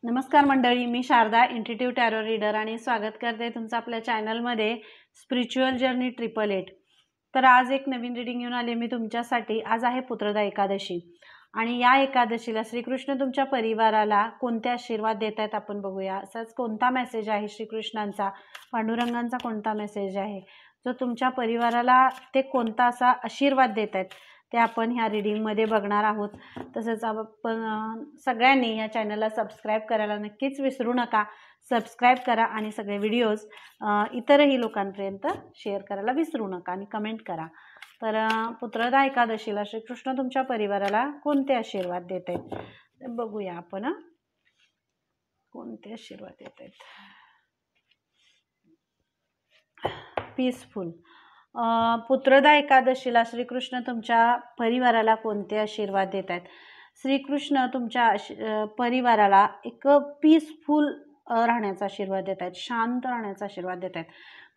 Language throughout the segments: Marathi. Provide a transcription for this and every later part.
नमस्कार मंडळी, मी शारदा इंट्युटिव्ह टॅरो रीडर आणि स्वागत करते तुमचं आपल्या चॅनलमध्ये स्पिरिच्युअल जर्नी 888। तर आज एक नवीन रीडिंग घेऊन आले मी तुमच्यासाठी। आज आहे पुत्रदा एकादशी आणि या एकादशीला श्रीकृष्ण तुमच्या परिवाराला कोणते आशीर्वाद देत आहेत आपण बघूया। असाच कोणता मेसेज आहे श्रीकृष्णांचा, पांडुरंगांचा कोणता मेसेज आहे जो तुमच्या परिवाराला ते कोणता असा आशीर्वाद देत आहेत ते आपण ह्या रीडिंगमध्ये बघणार आहोत। तसंच आपण सगळ्यांनी या चॅनलला सबस्क्राईब करायला नक्कीच विसरू नका। सबस्क्राईब करा आणि सगळे व्हिडिओज इतरही लोकांपर्यंत शेअर करायला विसरू नका आणि कमेंट करा। तर पुत्रदा एकादशीला श्रीकृष्ण तुमच्या परिवाराला कोणते आशीर्वाद देत आहेत बघूया आपण। कोणते आशीर्वाद देत आहेत? पीसफुल। पुत्रदा एकादशीला श्रीकृष्ण तुमच्या परिवाराला कोणते आशीर्वाद देत आहेत? श्रीकृष्ण तुमच्या परिवाराला एक पीसफुल राहण्याचा आशीर्वाद देत आहेत, शांत राहण्याचा आशीर्वाद देत आहेत।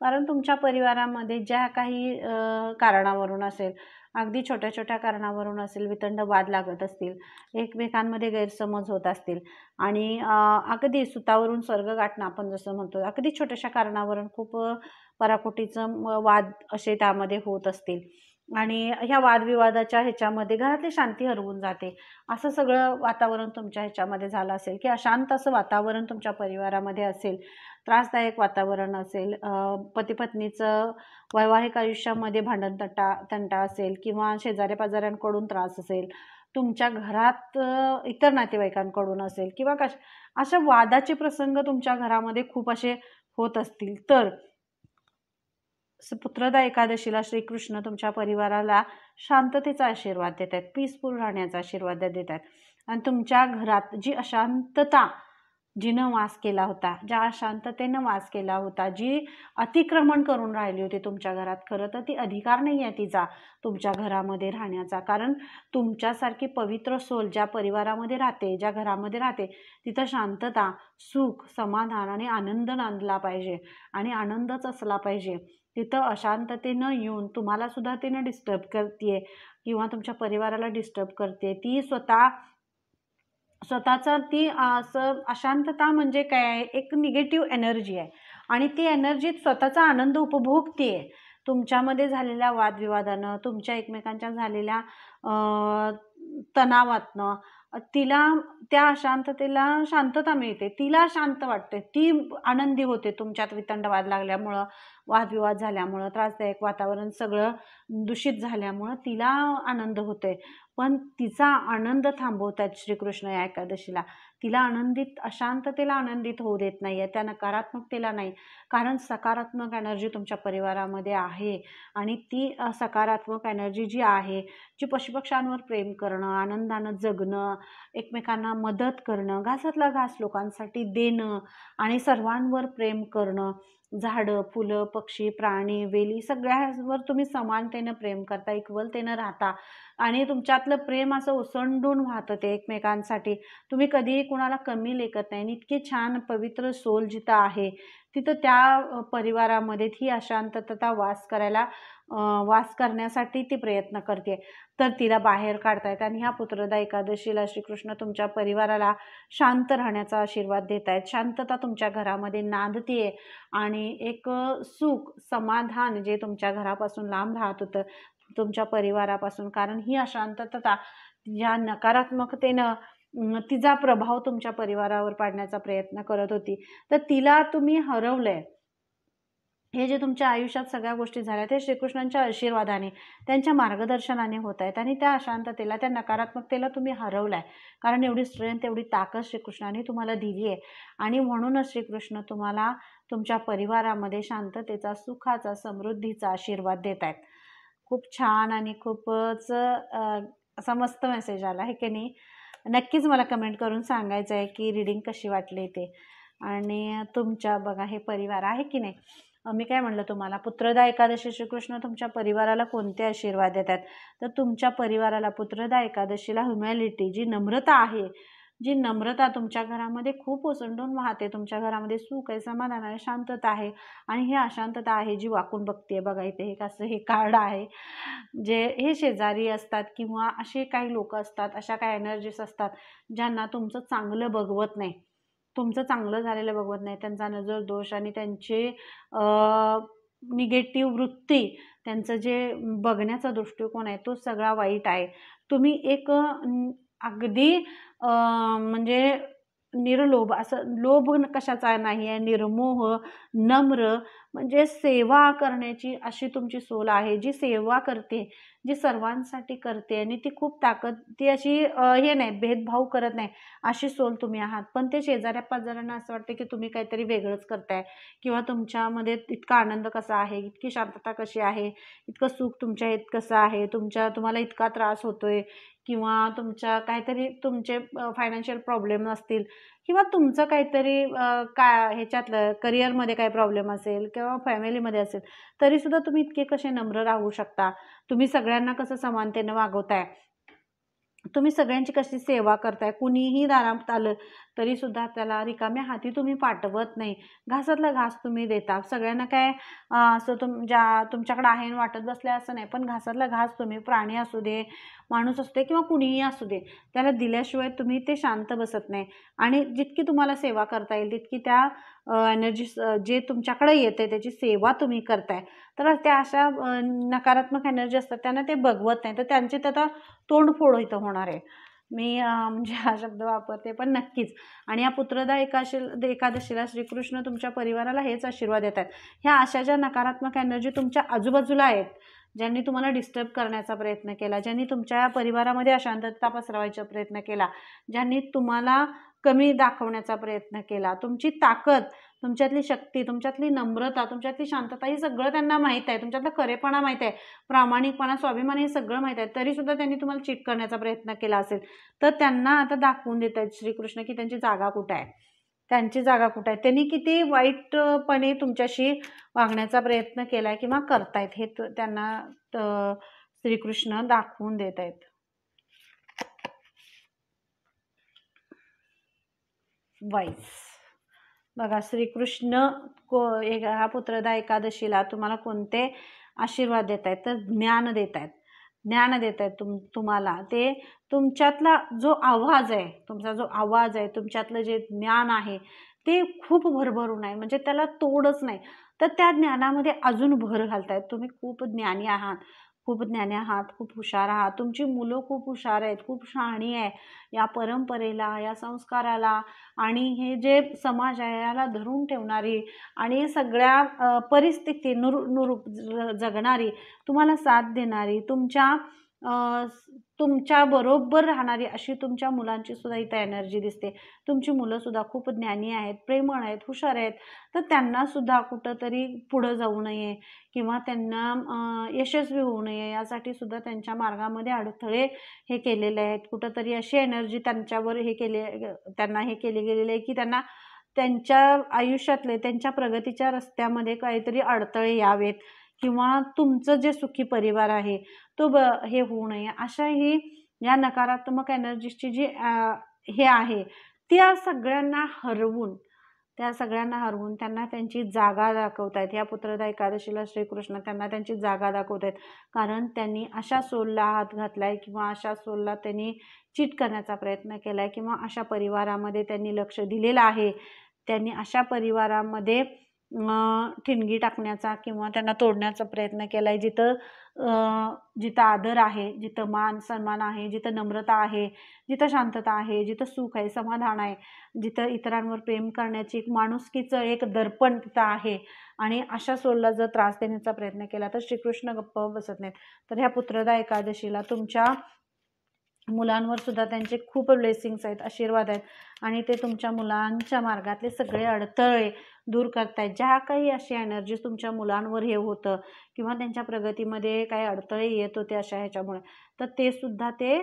कारण तुमच्या परिवारामध्ये ज्या काही कारणावरून असेल, अगदी छोट्या छोट्या कारणावरून असेल, वितंड वाद लागत असतील, एकमेकांमध्ये गैरसमज होत असतील आणि अगदी सुतावरून स्वर्ग गाठणं आपण जसं म्हणतो, अगदी छोट्याशा कारणावरून खूप पराकोटीचं वाद असे त्यामध्ये होत असतील आणि ह्या वादविवादाच्या ह्याच्यामध्ये घरातली शांती हरवून जाते, असं सगळं वातावरण तुमच्या ह्याच्यामध्ये झालं असेल की अशांत असं वातावरण तुमच्या परिवारामध्ये असेल, त्रासदायक वातावरण असेल, पती पत्नीचं वैवाहिक आयुष्यामध्ये भांडण तंटा असेल किंवा शेजाऱ्या पाजाऱ्यांकडून त्रास असेल, तुमच्या घरात इतर नातेवाईकांकडून असेल किंवा अशा वादाचे प्रसंग तुमच्या घरामध्ये खूप असे होत असतील, तर पुत्रदा एकादशीला श्रीकृष्ण तुमच्या परिवाराला शांततेचा आशीर्वाद देत आहेत, पीसफुल राहण्याचा आशीर्वाद देत आहेत। आणि तुमच्या घरात जी अशांतता जिनं वास केला होता, ज्या अशांततेनं वास केला होता, जी अतिक्रमण करून राहिली होती तुमच्या घरात, खरं तर ती अधिकार नाही आहे तिचा तुमच्या घरामध्ये राहण्याचा। कारण तुमच्यासारखी पवित्र सोल ज्या परिवारामध्ये राहते, ज्या घरामध्ये राहते, तिथं शांतता, सुख, समाधान आणि आनंद नांदला पाहिजे आणि आनंदच असला पाहिजे। तिथं अशांततेनं येऊन तुम्हाला सुद्धा तिनं डिस्टर्ब करते किंवा तुमच्या परिवाराला डिस्टर्ब करते, ती स्वतःचा ती असं अशांतता म्हणजे काय आहे, एक निगेटिव्ह एनर्जी आहे आणि ती एनर्जीत स्वतःचा आनंद उपभोगते। तुमच्यामध्ये झालेल्या वादविवादानं, तुमच्या एकमेकांच्या झालेल्या तणावातनं तिला त्या अशांततेला शांतता मिळते, तिला शांत वाटते, ती आनंदी होते। तुमच्यात वितंड वाद लागल्यामुळं, वादविवाद झाल्यामुळं, त्रासदायक वातावरण सगळं दूषित झाल्यामुळं तिला आनंद होतोय, पण तिचा आनंद थांबवत आहेत श्रीकृष्ण या एकादशीला। तिला आनंदित, अशांततेला आनंदित होऊ देत नाही आहे, त्या नकारात्मकतेला नाही। कारण सकारात्मक एनर्जी तुमच्या परिवारामध्ये आहे आणि ती सकारात्मक एनर्जी जी आहे, जी पशुपक्ष्यांवर प्रेम करणं, आनंदानं जगणं, एकमेकांना मदत करणं, घासातला घास लोकांसाठी देणं आणि सर्वांवर प्रेम करणं, झाडं, फुलं, पक्षी, प्राणी, वेली सगळ्यावर तुम्ही समानतेनं प्रेम करता, इक्वलतेनं राहता आणि तुमच्यातलं प्रेम असं ओसंडून वाहतं ते एकमेकांसाठी। तुम्ही कधीही कुणाला कमी लेखत नाही आणि इतकी छान पवित्र सोल जिथं आहे तिथं त्या परिवारामध्ये ही अशांतता वास करण्यासाठी ती प्रयत्न करते, तर तिला बाहेर काढतायत। आणि ह्या पुत्रदा एकादशीला श्रीकृष्ण तुमच्या परिवाराला शांत राहण्याचा आशीर्वाद देत आहेत, शांतता तुमच्या घरामध्ये नांदतीये आणि एक सुख, समाधान जे तुमच्या घरापासून लांब राहत होतं तुमच्या परिवारापासून, कारण ही अशांतता या नकारात्मकतेनं तिचा प्रभाव तुमच्या परिवारावर पाडण्याचा प्रयत्न करत होती, तर तिला तुम्ही हरवलंय। हे जे तुमच्या आयुष्यात सगळ्या गोष्टी झाल्या ते श्रीकृष्णांच्या आशीर्वादाने, त्यांच्या मार्गदर्शनाने होत आहेत आणि त्या अशांततेला, त्या नकारात्मकतेला तुम्ही हरवलाय। कारण एवढी स्ट्रेंथ, एवढी ताकद श्रीकृष्णाने तुम्हाला दिली आहे आणि म्हणूनच श्रीकृष्ण तुम्हाला तुमच्या परिवारामध्ये शांततेचा, सुखाचा, समृद्धीचा आशीर्वाद देत आहेत। खूप छान आणि खूपच असा मस्त मेसेज आला आहे की नाही? नक्कीच मला कमेंट करून सांगायचं आहे की रीडिंग कशी वाटली ते। आणि तुमच्या बघा हे परिवार आहे की नाही, मी काय म्हणलं तुम्हाला, पुत्रदा एकादशी श्रीकृष्ण तुमच्या परिवाराला कोणते आशीर्वाद देतात? तर तुमच्या परिवाराला पुत्रदा एकादशीला ह्युमॅलिटी, जी नम्रता आहे, जी नम्रता तुमच्या घरामध्ये खूप ओसंडून वाहते, तुमच्या घरामध्ये सुख आहे, समाधान आहे, शांतता आहे आणि ही अशांतता आहे जी वाकून बघते। बघा इथे एक असं हे कार्ड आहे, जे हे शेजारी असतात किंवा असे काही लोक असतात, अशा काही एनर्जीज असतात ज्यांना तुमचं चांगलं बघवत नाही, तुमचं चांगलं झालेलं बघवत नाही, त्यांचा नजर दोष आणि त्यांचे निगेटिव्ह वृत्ती, त्यांचं जे बघण्याचा दृष्टिकोन आहे तो सगळा वाईट आहे. तुम्ही एक अगदी म्हणजे निर्लोभ, असं लोभ कशाचा नाही आहे, निर्मोह, नम्र, म्हणजे सेवा करण्याची अशी तुमची सोल आहे, जी सेवा करते, जी सर्वांसाठी करते आणि ती खूप ताकद, ती अशी हे नाही, भेदभाव करत नाही, अशी सोल तुम्ही आहात. पण ते शेजाऱ्या पाजाऱ्यांना असं वाटतं की तुम्ही काहीतरी वेगळंच करताय, किंवा तुमच्यामध्ये इतका आनंद कसा आहे, इतकी शांतता कशी आहे, इतकं सुख तुमच्या कसं आहे, तुम्हाला इतका त्रास होतोय, किंवा तुमच्या काहीतरी तुमचे फायनान्शियल प्रॉब्लेम असतील, किंवा तुमचं काहीतरी काय ह्याच्यातलं करिअरमध्ये काही प्रॉब्लेम असेल किंवा फॅमिलीमध्ये असेल, तरीसुद्धा तुम्ही इतके कसे नम्र राहू शकता, तुम्ही सगळ्यांना कसं समानतेनं वागवताय, तुम्ही सगळ्यांची कशी सेवा करताय, कुणीही दारात आलं तरीसुद्धा त्याला रिकाम्या हाती तुम्ही पाठवत नाही, घासातला घास तुम्ही देता सगळ्यांना. काय असं तुमच्याकडे आहे वाटत बसले असं नाही, पण घासातला घास तुम्ही, प्राणी असू दे, माणूस असू दे, किंवा कुणीही असू दे, त्याला दिल्याशिवाय तुम्ही ते शांत बसत नाही. आणि जितकी तुम्हाला सेवा करता येईल तितकी त्या एनर्जी जे तुमच्याकडे येते त्याची सेवा तुम्ही करताय. तर त्या अशा नकारात्मक एनर्जी असतात त्यांना ते बघवत नाही, तर त्यांचे त्याचा तोंडफोड इथं होणार आहे. मी म्हणजे हा शब्द वापरते, पण नक्कीच. आणि या पुत्रदा एकादशीला श्रीकृष्ण तुमच्या परिवाराला हेच आशीर्वाद देतात. ह्या अशा ज्या नकारात्मक एनर्जी तुमच्या आजूबाजूला आहेत, ज्यांनी तुम्हाला डिस्टर्ब करण्याचा प्रयत्न केला, ज्यांनी तुमच्या परिवारामध्ये अशांतता पसरवायचा प्रयत्न केला, ज्यांनी तुम्हाला कमी दाखवण्याचा प्रयत्न केला, तुमची ताकद, तुमच्यातली शक्ती, तुमच्यातली नम्रता, तुमच्यातली शांतता, हे सगळं त्यांना माहीत आहे, तुमच्यातला खरेपणा माहीत आहे, प्रामाणिकपणा, स्वाभिमान, हे सगळं माहीत आहे, तरीसुद्धा त्यांनी तुम्हाला चीट करण्याचा प्रयत्न केला असेल, तर त्यांना आता दाखवून देत आहेत श्रीकृष्ण की त्यांची जागा कुठं आहे, त्यांची जागा कुठं आहे, त्यांनी किती वाईटपणे तुमच्याशी वागण्याचा प्रयत्न केला आहे किंवा करतायत, हे त्यांना श्रीकृष्ण दाखवून देत आहेत. वाईस बघा, श्रीकृष्ण हा पुत्रदा एकादशीला तुम्हाला कोणते आशीर्वाद देत आहेत, तर ज्ञान देत आहेत, ज्ञान देत आहेत तुम्हाला. ते तुमच्यातला जो आवाज आहे, तुमचा जो आवाज आहे, तुमच्यातलं जे ज्ञान आहे ते खूप भरभरून आहे, म्हणजे त्याला तोडच नाही, तर त्या ज्ञानामध्ये अजून भर घालतायत. तुम्ही खूप ज्ञानी आहात, खूप ज्ञानी आहात, खूप हुशार आहात, तुमची मुलं खूप हुशार आहेत, खूप शहाणी आहे, या परंपरेला, या संस्काराला आणि हे जे समाज आहे याला धरून ठेवणारी आणि सगळ्या परिस्थिती जगणारी, तुम्हाला साथ देणारी, तुमच्या बरोबर राहणारी अशी तुमच्या मुलांची सुद्धा इथं एनर्जी दिसते. तुमची मुलं सुद्धा खूप ज्ञानी आहेत, प्रेमळ आहेत, हुशार आहेत, तर त्यांना सुद्धा कुठंतरी पुढं जाऊ नये किंवा त्यांना यशस्वी होऊ नये यासाठी सुद्धा त्यांच्या मार्गामध्ये अडथळे हे केलेले आहेत. कुठंतरी अशी एनर्जी त्यांच्यावर त्यांना हे केले गेलेले आहे की त्यांना त्यांच्या आयुष्यातले, त्यांच्या प्रगतीच्या रस्त्यामध्ये काहीतरी अडथळे यावेत किंवा तुमचं जे सुखी परिवार आहे तो हे होऊ नये, अशा ही या नकारात्मक एनर्जीची जी हे आहे त्या सगळ्यांना हरवून त्यांना त्यांची जागा दाखवत आहेत. या पुत्रदा एकादशीला श्रीकृष्ण त्यांना त्यांची जागा दाखवत आहेत, कारण त्यांनी अशा सोलला हात घातलाय किंवा अशा सोलला त्यांनी चीट करण्याचा प्रयत्न केलाय किंवा अशा परिवारामध्ये त्यांनी लक्ष दिलेलं आहे, त्यांनी अशा परिवारामध्ये ठिणगी टाकण्याचा किंवा त्यांना तोडण्याचा प्रयत्न केलाय, जिथं आदर आहे, जिथं मान सन्मान आहे, जिथं नम्रता आहे, जिथं शांतता आहे, जिथं सुख आहे, समाधान आहे, जिथं इतरांवर प्रेम करण्याची एक माणुसकीचं एक दर्पण तिथं आहे, आणि अशा सोलला जर त्रास देण्याचा प्रयत्न केला तर श्रीकृष्ण गप्प बसत नाहीत. तर ह्या पुत्रदा एकादशीला तुमच्या मुलांवर सुद्धा त्यांचे खूप ब्लेसिंग्स आहेत, आशीर्वाद आहेत, आणि ते तुमच्या मुलांच्या मार्गातले सगळे अडथळे दूर करतायत. ज्या काही अशी एनर्जी तुमच्या मुलांवर हे होतं किंवा त्यांच्या प्रगतीमध्ये काही अडथळे येत होते अशा ह्याच्यामुळे, तर ते सुद्धा ते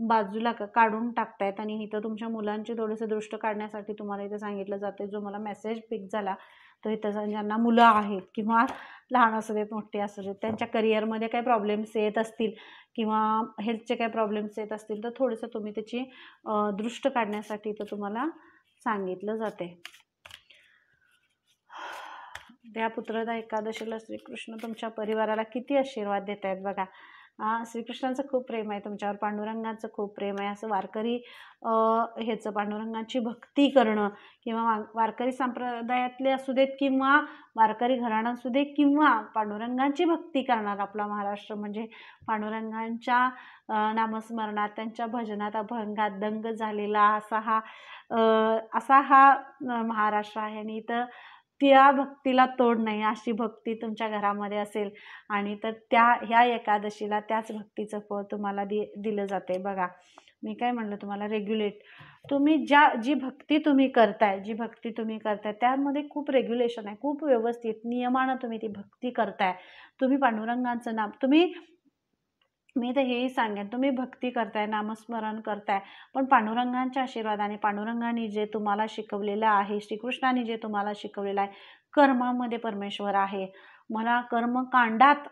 बाजूला काढून टाकतायत. आणि इथं तुमच्या मुलांचे थोडेसे दृष्ट काढण्यासाठी तुम्हाला इथं सांगितलं जाते, जो मला मेसेज पिक झाला तो इथं ज्यांना मुलं आहेत किंवा लहान असू देत मोठे असू देत, त्यांच्या करिअरमध्ये काही प्रॉब्लेम्स येत असतील किंवा हेल्थचे काही प्रॉब्लेम्स येत असतील, तर थोडंसं तुम्ही त्याची दृष्ट काढण्यासाठी इथं तुम्हाला सांगितलं जाते. त्या पुत्रदा एकादशीला श्रीकृष्ण तुमच्या परिवाराला किती आशीर्वाद देत आहेत बघा. श्रीकृष्णाचं खूप प्रेम आहे तुमच्यावर, पांडुरंगाचं खूप प्रेम आहे. असं वारकरी ह्याचं पांडुरंगाची भक्ती करणं, किंवा वारकरी संप्रदायातले असू देत किंवा वारकरी घराणं असू दे, किंवा पांडुरंगाची भक्ती करणार आपला महाराष्ट्र म्हणजे पांडुरंगांच्या नामस्मरणात, त्यांच्या भजनात, अभंगात दंग झालेला असा हा महाराष्ट्र आहे. आणि तर त्या भक्तीला तोड नाही, अशी भक्ती तुमच्या घरामध्ये असेल आणि तर ह्या एकादशीला त्याच भक्तीचं फळ तुम्हाला दिलं जाते. बघा, मी काय म्हणलं तुम्हाला, रेग्युलेट तुम्ही जी भक्ती तुम्ही करताय त्यामध्ये खूप रेग्युलेशन आहे, खूप व्यवस्थित नियमानं तुम्ही ती भक्ती करताय. तुम्ही पांडुरंगाचं नाम मी तर हेही सांगेन, तुम्ही भक्ती करताय, नामस्मरण करताय, पण पांडुरंगांच्या आशीर्वादाने, पांडुरंगाने जे तुम्हाला शिकवलेलं आहे, श्रीकृष्णाने जे तुम्हाला शिकवलेलं आहे, कर्मामध्ये परमेश्वर आहे. मला कर्मकांडात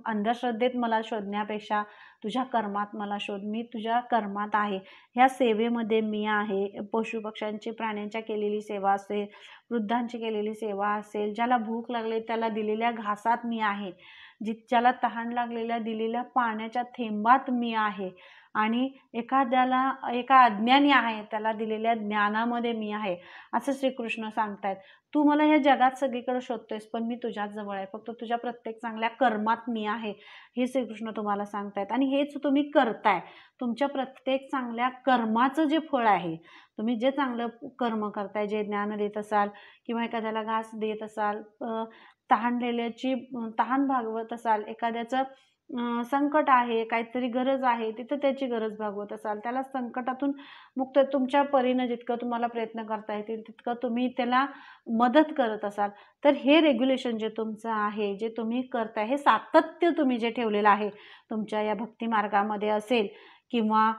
अंधश्रद्धेत मला शोधण्यापेक्षा तुझ्या कर्मात मला शोध. मी तुझ्या कर्मात आहे, ह्या सेवेमध्ये मी आहे. पशुपक्ष्यांची, प्राण्यांच्या केलेली सेवा असेल, वृद्धांची केलेली सेवा असेल, ज्याला भूक लागली त्याला दिलेल्या घासात मी आहे, ज्याला तहान लागलेल्या दिलेल्या पाण्याच्या थेंबात मी आहे, आणि एका अज्ञानी आहे त्याला दिलेल्या ज्ञानामध्ये मी आहे, असं श्रीकृष्ण सांगतायत. तू मला ह्या जगात सगळीकडे शोधतोयस, पण मी तुझ्याच जवळ आहे, फक्त तुझ्या प्रत्येक चांगल्या कर्मात मी आहे, हे श्रीकृष्ण तुम्हाला सांगतायत. आणि हेच तुम्ही करताय. तुमच्या प्रत्येक चांगल्या कर्माचं जे फळ आहे, तुम्ही जे चांगलं कर्म करताय, जे ज्ञान देत असाल किंवा एखाद्याला घास देत असाल, तहान भागवत असाल, एखाद्याचं संकट आहे, काहीतरी गरज आहे, तिथं त्याची गरज भागवत असाल, त्याला संकटातून मुक्त तुमच्या परीनं जितकं तुम्हाला प्रयत्न करता येतील तितकं तुम्ही त्याला मदत करत असाल, तर हे रेग्युलेशन जे तुमचं आहे, जे तुम्ही करताय, हे सातत्य तुम्ही जे ठेवलेलं आहे तुमच्या या भक्ती मार्गामध्ये असेल, किंवा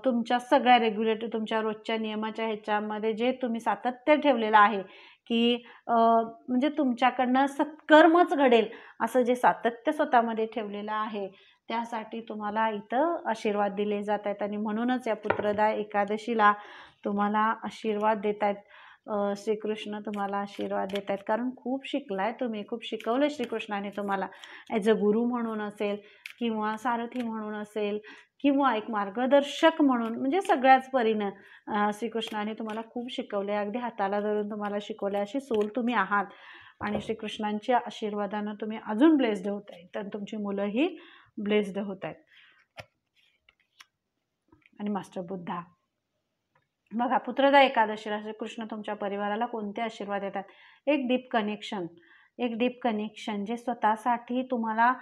तुमच्या सगळ्या रेग्युलेटर तुमच्या रोजच्या नियमाच्या ह्याच्यामध्ये जे तुम्ही सातत्य ठेवलेलं आहे, की म्हणजे तुमच्याकडनं सत्कर्मच घडेल असं जे सातत्य स्वतःमध्ये ठेवलेलं आहे, त्यासाठी तुम्हाला इथं आशीर्वाद दिले जात आहेत. आणि म्हणूनच या पुत्रदा एकादशीला तुम्हाला आशीर्वाद देत आहेत. श्रीकृष्ण तुम्हाला आशीर्वाद देत आहेत, कारण खूप शिकलाय तुम्ही, खूप शिकवलं श्रीकृष्णाने तुम्हाला, ॲज अ गुरु म्हणून असेल, किंवा सारथी म्हणून असेल, किंवा एक मार्गदर्शक म्हणून, म्हणजे सगळ्याच परीनं श्रीकृष्णाने तुम्हाला खूप शिकवले, अगदी हाताला धरून तुम्हाला शिकवले, अशी सोल तुम्ही आहात. आणि श्रीकृष्णांच्या आशीर्वादानं तुम्ही अजून ब्लेस्ड होत आहे, तर तुमची मुलंही ब्लेस्ड होत आहेत. आणि मास्टर बुद्धा, बघा, पुत्रदा एकादशीला श्रीकृष्ण तुमच्या परिवाराला कोणते आशीर्वाद देतात? एक डीप कनेक्शन जे स्वतःसाठी तुम्हाला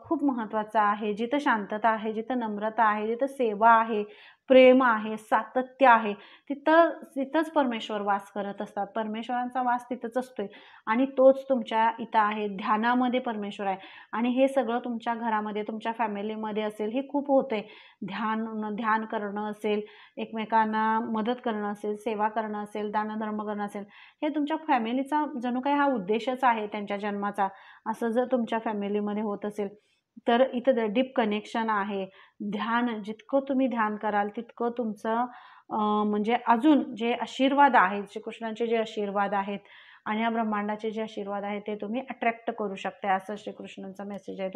खूप महत्त्वाचं आहे. जिथं शांतता आहे, जिथं नम्रता आहे, जिथं सेवा आहे, प्रेम आहे, सातत्य आहे, तिथंच परमेश्वर वास करत असतात. परमेश्वरांचा वास तिथंच असतोय, आणि तोच तुमच्या इथं आहे. ध्यानामध्ये परमेश्वर आहे, आणि हे सगळं तुमच्या घरामध्ये, तुमच्या फॅमिलीमध्ये असेल, हे खूप होतंय. ध्यान करणं असेल, एकमेकांना मदत करणं असेल, सेवा करणं असेल, दानधर्म करणं असेल, हे तुमच्या फॅमिलीचा जणू काही हा उद्देशच आहे त्यांच्या जन्माचा. असं जर तुमच्या फॅमिलीमध्ये होत असेल, तर इथं डीप कनेक्शन आहे. जितकं तुम्ही ध्यान कराल तितकं तुमचं म्हणजे अजून जे आशीर्वाद आहेत, श्रीकृष्णांचे जे आशीर्वाद आहेत आणि या ब्रह्मांडाचे जे आशीर्वाद आहेत, ते तुम्ही अट्रॅक्ट करू शकता. असं श्रीकृष्णांचा मेसेज आहे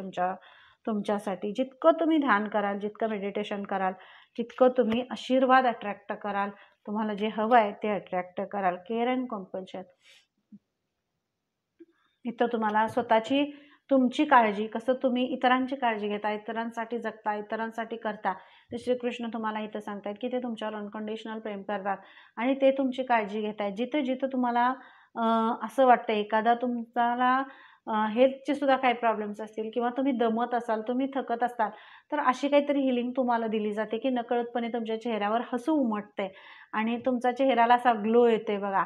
तुमच्यासाठी. जितकं तुम्ही ध्यान कराल, जितकं मेडिटेशन कराल, तितकं तुम्ही आशीर्वाद अट्रॅक्ट कराल. तुम्हाला जे हवं आहे ते अट्रॅक्ट कराल. केअर अँड कॉम्पल्शन, इथं तुम्हाला तुमची काळजी, कसं तुम्ही इतरांची काळजी घेता, इतरांसाठी जगता, इतरांसाठी करता, ते श्रीकृष्ण तुम्हाला इथं सांगतायत की ते तुमच्यावर अनकंडिशनल प्रेम करतात आणि ते तुमची काळजी घेत आहेत. जिथं तुम्हाला असं वाटतं, एखादा तुम्हाला हेल्थचे सुद्धा काही प्रॉब्लेम्स असतील, किंवा तुम्ही दमत असाल, तुम्ही थकत असाल, तर अशी काहीतरी हिलिंग तुम्हाला दिली जाते की नकळतपणे तुमच्या चेहऱ्यावर हसू उमटते आणि तुमचा चेहऱ्याला असा ग्लो येते बघा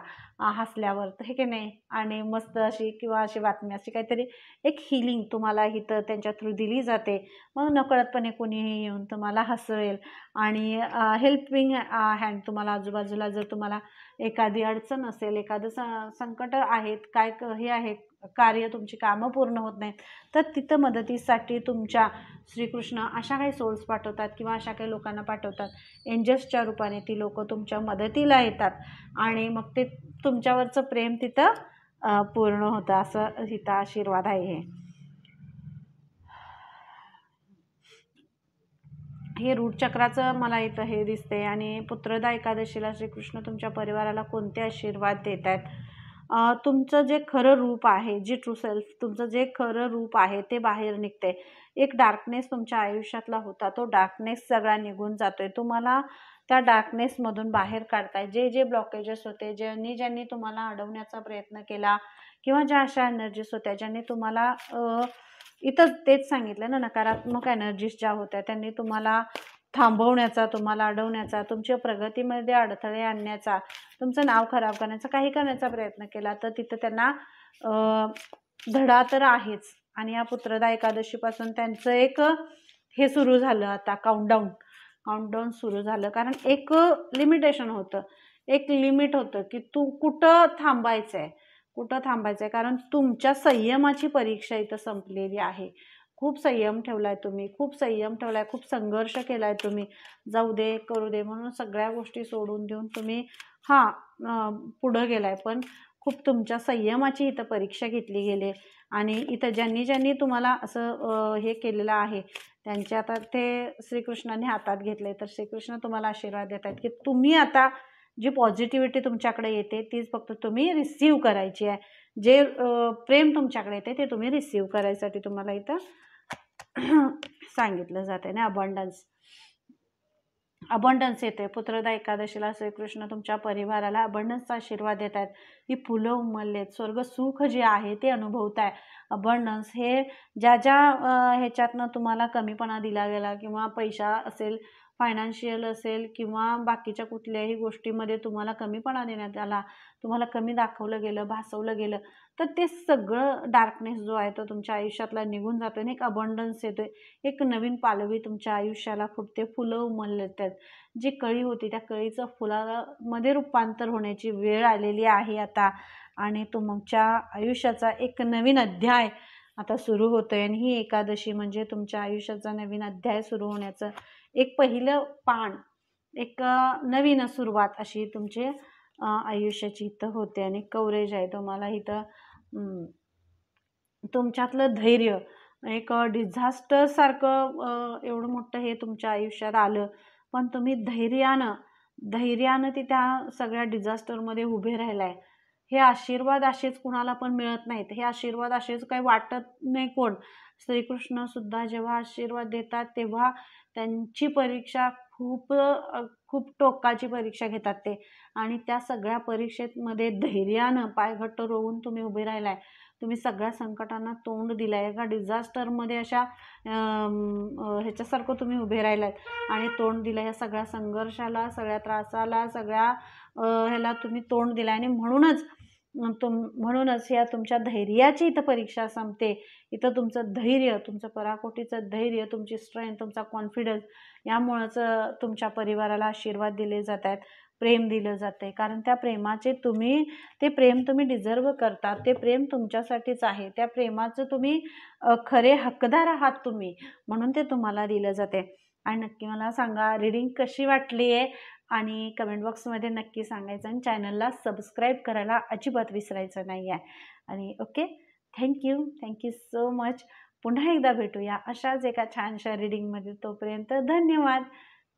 हसल्यावर, तर हे की नाही. आणि मस्त अशी किंवा अशी बातमी, अशी काहीतरी एक हिलिंग तुम्हाला इथं त्यांच्या थ्रू दिली जाते. मग नकळतपणे कोणीही येऊन तुम्हाला हसवेल आणि हेल्पिंग हँड तुम्हाला आजूबाजूला, जर तुम्हाला एखादी अडचण असेल, एखादं संकट आहेत, काय हे आहे, कार्य तुमची कामं पूर्ण होत नाहीत, तर तिथं मदतीसाठी तुमच्या श्रीकृष्ण अशा काही सोल्स पाठवतात किंवा अशा काही लोकांना पाठवतात. एंजल्सच्या रूपाने ती लोक तुमच्या मदतीला येतात आणि मग ते तुमच्यावरचं प्रेम तिथं पूर्ण होतं. असं इथं आशीर्वाद आहे हे. हे रूट चक्राचं मला इथं हे दिसते. आणि पुत्रदा एकादशीला श्रीकृष्ण तुमच्या परिवाराला कोणते आशीर्वाद देत आहेत? तुमचं जे खरं रूप आहे, जी ट्रू सेल्फ, तुमचं जे खरं रूप आहे ते बाहेर निघते. एक डार्कनेस तुमच्या आयुष्यातला होता, तो डार्कनेस सगळा निघून जातोय. तुम्हाला त्या डार्कनेसमधून बाहेर काढताय. जे जे ब्लॉकेजेस होते, ज्यांनी तुम्हाला अडवण्याचा प्रयत्न केला, किंवा ज्या अशा एनर्जीज होत्या ज्यांनी तुम्हाला इथं तेच सांगितलं ना, नकारात्मक एनर्जीज ज्या होत्या त्यांनी तुम्हाला थांबवण्याचा, तुम्हाला अडवण्याचा, तुमच्या प्रगतीमध्ये अडथळे आणण्याचा, तुमचं नाव खराब करण्याचा, काही करण्याचा प्रयत्न केला, तर तिथं त्यांना धडा तर आहेच. आणि या पुत्रदा एकादशीपासून त्यांचं एक हे सुरू झालं, आता काउंटडाऊन सुरू झालं. कारण एक लिमिटेशन होतं, एक लिमिट होतं की तू कुठं थांबायचं आहे, कारण तुमच्या संयमाची परीक्षा इथं संपलेली आहे. खूप संयम ठेवलाय तुम्ही, खूप संघर्ष केलाय तुम्ही. जाऊ दे, करू दे म्हणून सगळ्या गोष्टी सोडून देऊन तुम्ही पुढं गेलाय. पण खूप तुमच्या संयमाची इथं परीक्षा घेतली गेली. आणि इथं ज्यांनी तुम्हाला असं हे केलेलं आहे त्यांचे आता ते श्रीकृष्णाने हातात घेतले. तर श्रीकृष्ण तुम्हाला आशीर्वाद देत आहेत की तुम्ही आता जी पॉझिटिव्हिटी तुमच्याकडे येते तीच फक्त तुम्ही रिसीव्ह करायची आहे. जे प्रेम तुमच्याकडे येते ते तुम्ही रिसीव्ह करायसाठी तुम्हाला इथं सांगितलं जाते ना. अबंडन्स येते. पुत्रदा एकादशीला श्रीकृष्ण तुमच्या परिवाराला अबंडन्सचा आशीर्वाद देत आहेत. ही फुलं उमललेत, स्वर्ग सुख जे आहे ते अनुभवताय. अबंडन्स हे ज्या ह्याच्यातनं तुम्हाला कमीपणा दिला गेला, किंवा पैसा असेल, फायनान्शियल असेल, किंवा बाकीच्या कुठल्याही गोष्टीमध्ये तुम्हाला कमीपणा देण्यात आला, तुम्हाला कमी दाखवलं गेलं, भासवलं गेलं, तर ते सगळं डार्कनेस जो आहे तो तुमच्या आयुष्यातला निघून जातो आणि एक अबंडन्स येतोय. एक नवीन पालवी तुमच्या आयुष्याला फुटते. फुलं उमलले आहेत. जी कळी होती त्या कळीचं फुलामध्ये रूपांतर होण्याची वेळ आलेली आहे आता. आणि तुमच्या आयुष्याचा एक नवीन अध्याय आता सुरू होतोय. आणि ही एकादशी म्हणजे तुमच्या आयुष्याचा नवीन अध्याय सुरू होण्याचं एक पहिलं पान, एक नवीन सुरुवात अशी तुमचे आयुष्याची इथं होते. आणि कवरेज आहे तुम्हाला इथं. तुमच्यातलं धैर्य, एक डिझास्टर सारखं एवढं मोठं हे तुमच्या आयुष्यात आलं, पण तुम्ही धैर्यानं ती त्या सगळ्या डिझास्टरमध्ये उभे राहिलाय. हे आशीर्वाद असेच कुणाला पण मिळत नाहीत. हे आशीर्वाद असेच काही वाटत नाही कोण. श्रीकृष्ण सुद्धा जेव्हा आशीर्वाद देतात तेव्हा त्यांची परीक्षा खूप टोकाची परीक्षा घेतात ते. आणि त्या सगळ्या परीक्षेमध्ये धैर्यानं पाय घट्ट रोवून तुम्ही उभे राहिलाय. तुम्ही सगळ्या संकटांना तोंड दिलंय. एका डिझास्टरमध्ये अशा ह्याच्यासारखं तुम्ही उभे राहिलात आणि तोंड दिलं. ह्या सगळ्या संघर्षाला, सगळ्या त्रासाला, सगळ्या ह्याला तुम्ही तोंड दिलं. आणि म्हणूनच या तुमच्या धैर्याची इथं परीक्षा संपते. इथं तुमचं धैर्य, तुमचं पराकोटीचं धैर्य, तुमची स्ट्रेंथ, तुमचा कॉन्फिडन्स, यामुळंच तुमच्या परिवाराला आशीर्वाद दिले जात आहेत, प्रेम दिलं जाते. कारण त्या प्रेमाचे ते प्रेम तुम्ही डिझर्व करता. ते प्रेम तुमच्यासाठीच आहे. त्या प्रेमाचं तुम्ही खरे हकदार आहात तुम्ही, म्हणून ते तुम्हाला दिलं जाते. आणि नक्की मला सांगा रीडिंग कशी वाटली आहे, आणि कमेंट बॉक्समध्ये नक्की सांगायचं. आणि चॅनलला सबस्क्राईब करायला अजिबात विसरायचं नाही आहे. आणि ओके, थँक्यू सो मच. पुन्हा एकदा भेटूया अशाच एका छानशा रीडिंगमध्ये. तोपर्यंत धन्यवाद.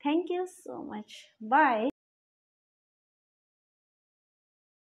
Thank you so much. बाय.